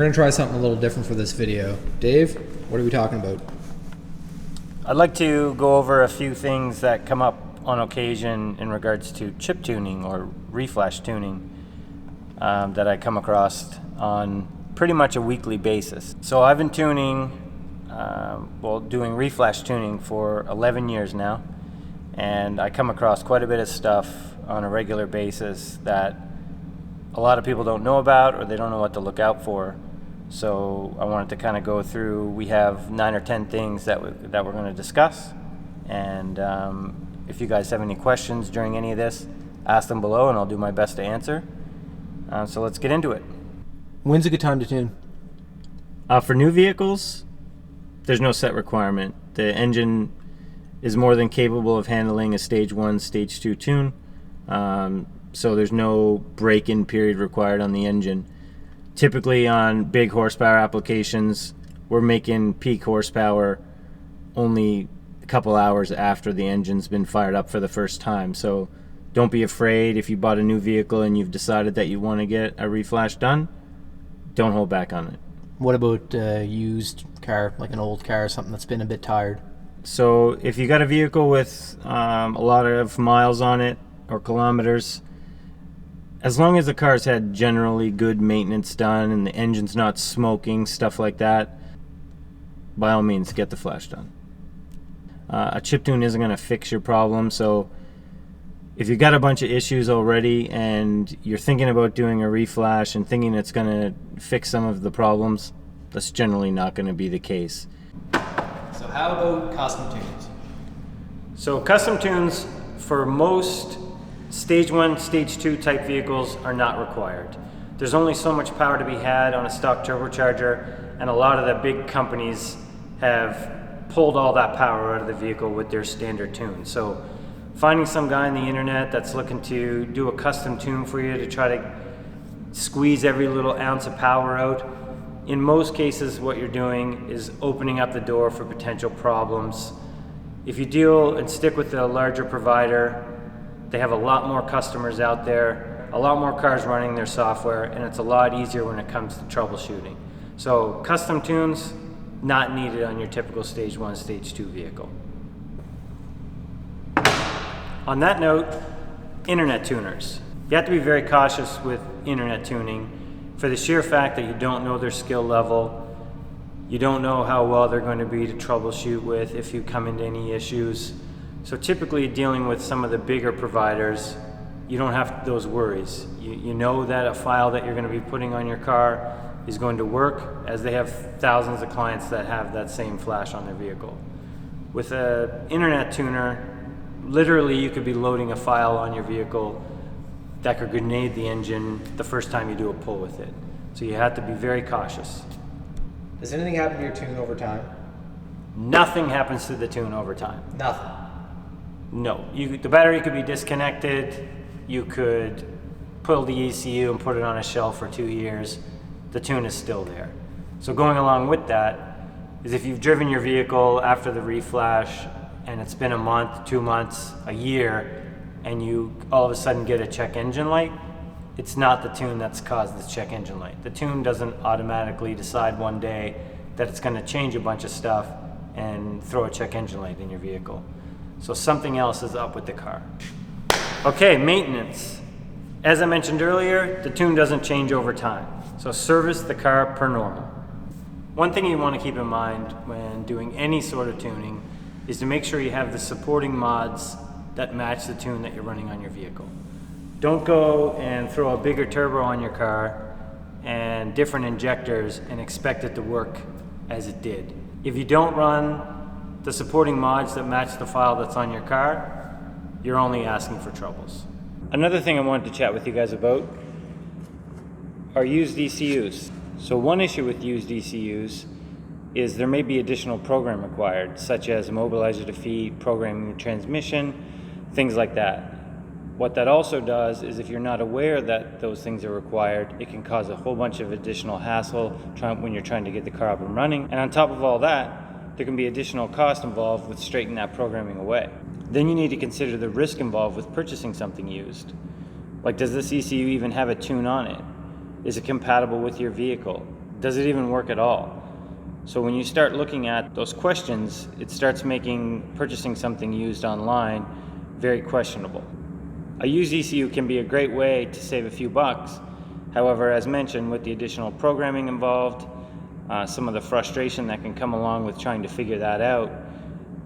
We're going to try something a little different for this video. Dave, what are we talking about? I'd like to go over a few things that come up on occasion in regards to chip tuning or reflash tuning that I come across on pretty much a weekly basis. So I've been tuning, doing reflash tuning for 11 years now, and I come across quite a bit of stuff on a regular basis that a lot of people don't know about, or they don't know what to look out for. So I wanted to kind of go through, we have 9 or 10 things that we're going to discuss, and if you guys have any questions during any of this, ask them below and I'll do my best to answer. So let's get into it. When's a good time to tune? For new vehicles, there's no set requirement. The engine is more than capable of handling a stage 1, stage 2 tune. So there's no break-in period required on the engine. Typically on big horsepower applications, we're making peak horsepower only a couple hours after the engine's been fired up for the first time. So don't be afraid if you bought a new vehicle and you've decided that you want to get a reflash done. Don't hold back on it. What about a used car, like an old car, something that's been a bit tired? So if you got a vehicle with a lot of miles on it or kilometers, as long as the car's had generally good maintenance done and the engine's not smoking, stuff like that, by all means get the flash done. A chip tune isn't going to fix your problem, so if you got a bunch of issues already and you're thinking about doing a reflash and thinking it's going to fix some of the problems, that's generally not going to be the case. So how about custom tunes? So custom tunes for most stage 1, stage 2 type vehicles are not required. There's only so much power to be had on a stock turbocharger, and a lot of the big companies have pulled all that power out of the vehicle with their standard tune. So finding some guy on the internet that's looking to do a custom tune for you to try to squeeze every little ounce of power out, in most cases what you're doing is opening up the door for potential problems. If you deal and stick with a larger provider, they have a lot more customers out there, a lot more cars running their software, and it's a lot easier when it comes to troubleshooting. So custom tunes, not needed on your typical stage 1, stage 2 vehicle. On that note, internet tuners. You have to be very cautious with internet tuning for the sheer fact that you don't know their skill level. You don't know how well they're going to be to troubleshoot with if you come into any issues. So typically dealing with some of the bigger providers, you don't have those worries. You know that a file that you're going to be putting on your car is going to work, as they have thousands of clients that have that same flash on their vehicle. With an internet tuner, literally you could be loading a file on your vehicle that could grenade the engine the first time you do a pull with it. So you have to be very cautious. Does anything happen to your tune over time? Nothing happens to the tune over time. Nothing. No, the battery could be disconnected. You could pull the ECU and put it on a shelf for 2 years. The tune is still there. So going along with that is if you've driven your vehicle after the reflash and it's been a month, 2 months, a year, and you all of a sudden get a check engine light, it's not the tune that's caused this check engine light. The tune doesn't automatically decide one day that it's going to change a bunch of stuff and throw a check engine light in your vehicle. So something else is up with the car. Okay, maintenance. As I mentioned earlier, the tune doesn't change over time. So service the car per normal. One thing you want to keep in mind when doing any sort of tuning is to make sure you have the supporting mods that match the tune that you're running on your vehicle. Don't go and throw a bigger turbo on your car and different injectors and expect it to work as it did. If you don't run the supporting mods that match the file that's on your car, you're only asking for troubles. Another thing I wanted to chat with you guys about are used ECUs. So one issue with used ECUs is there may be additional program required, such as immobilizer defeat, programming the transmission, things like that. What that also does is if you're not aware that those things are required, it can cause a whole bunch of additional hassle when you're trying to get the car up and running. And on top of all that, there can be additional cost involved with straightening that programming away. Then you need to consider the risk involved with purchasing something used. Like, does this ECU even have a tune on it? Is it compatible with your vehicle? Does it even work at all? So when you start looking at those questions, it starts making purchasing something used online very questionable. A used ECU can be a great way to save a few bucks. However, as mentioned, with the additional programming involved, some of the frustration that can come along with trying to figure that out,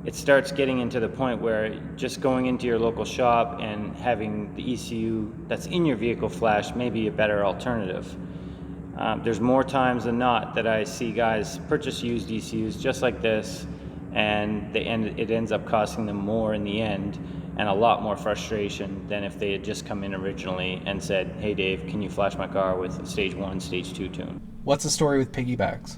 it starts getting into the point where just going into your local shop and having the ECU that's in your vehicle flash may be a better alternative. There's more times than not that I see guys purchase used ECUs just like this, and it ends up costing them more in the end, and a lot more frustration than if they had just come in originally and said, hey Dave, can you flash my car with a stage 1, stage 2 tune? What's the story with piggybacks?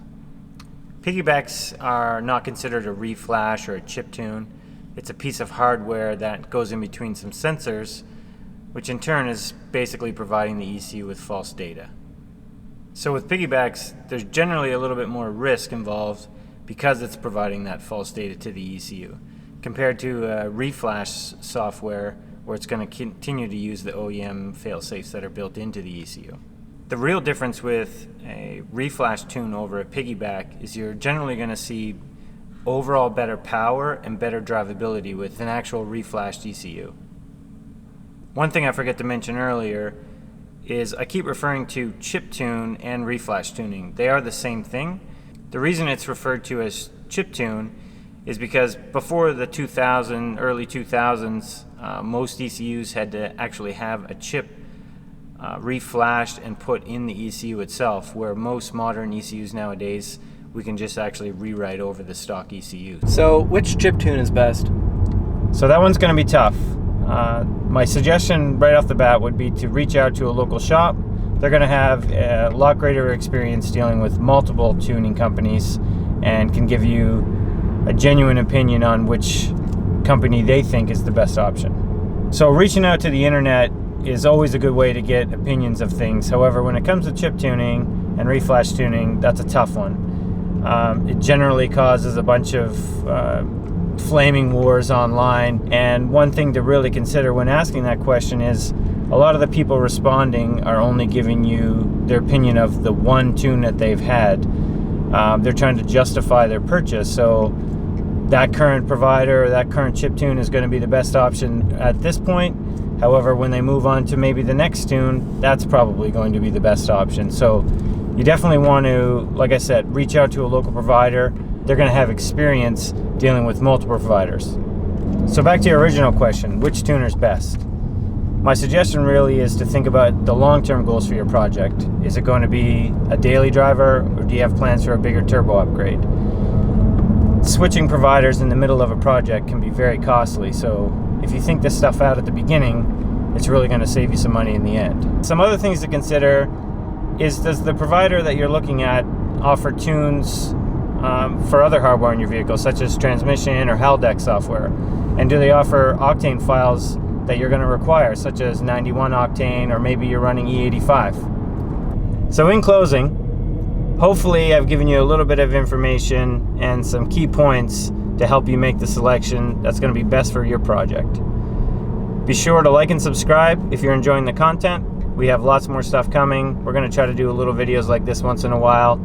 Piggybacks are not considered a reflash or a chip tune. It's a piece of hardware that goes in between some sensors, which in turn is basically providing the ECU with false data. So with piggybacks, there's generally a little bit more risk involved because it's providing that false data to the ECU, compared to Reflash software where it's going to continue to use the OEM fail-safes that are built into the ECU. The real difference with a Reflash tune over a piggyback is you're generally going to see overall better power and better drivability with an actual Reflash ECU. One thing I forgot to mention earlier is I keep referring to chip tune and Reflash tuning. They are the same thing. The reason it's referred to as chip tune is because before the early 2000s, most ECUs had to actually have a chip reflashed and put in the ECU itself, where most modern ECUs nowadays, we can just actually rewrite over the stock ECU. So which chip tune is best? So that one's going to be tough. My suggestion right off the bat would be to reach out to a local shop. They're going to have a lot greater experience dealing with multiple tuning companies and can give you a genuine opinion on which company they think is the best option. So reaching out to the internet is always a good way to get opinions of things. However, when it comes to chip tuning and reflash tuning, that's a tough one. It generally causes a bunch of flaming wars online, and one thing to really consider when asking that question is a lot of the people responding are only giving you their opinion of the one tune that they've had. They're trying to justify their purchase, so that current provider or that current chip tune is going to be the best option at this point. However, when they move on to maybe the next tune, that's probably going to be the best option. So you definitely want to, like I said, reach out to a local provider. They're going to have experience dealing with multiple providers. So back to your original question, which tuner is best? My suggestion really is to think about the long-term goals for your project. Is it going to be a daily driver, or do you have plans for a bigger turbo upgrade? Switching providers in the middle of a project can be very costly, so if you think this stuff out at the beginning, it's really going to save you some money in the end. Some other things to consider is, does the provider that you're looking at offer tunes for other hardware in your vehicle, such as transmission or HALDEC software? And do they offer octane files that you're going to require, such as 91 octane, or maybe you're running E85? So in closing, hopefully I've given you a little bit of information and some key points to help you make the selection that's going to be best for your project. Be sure to like and subscribe if you're enjoying the content. We have lots more stuff coming. We're going to try to do a little videos like this once in a while.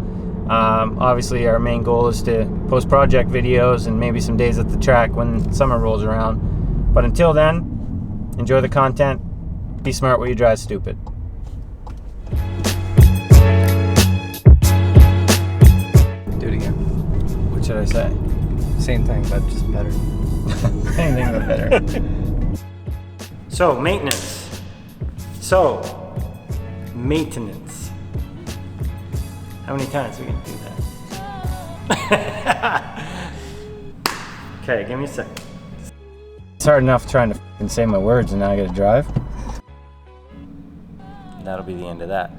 Obviously our main goal is to post project videos and maybe some days at the track when summer rolls around. But until then, enjoy the content. Be smart while you drive stupid. Do it again. What should I say? Same thing, but just better. Same thing, but better. So, maintenance. Maintenance. How many times are we going to do that? Okay, give me a second. It's hard enough trying to say my words, and now I got to drive. That'll be the end of that.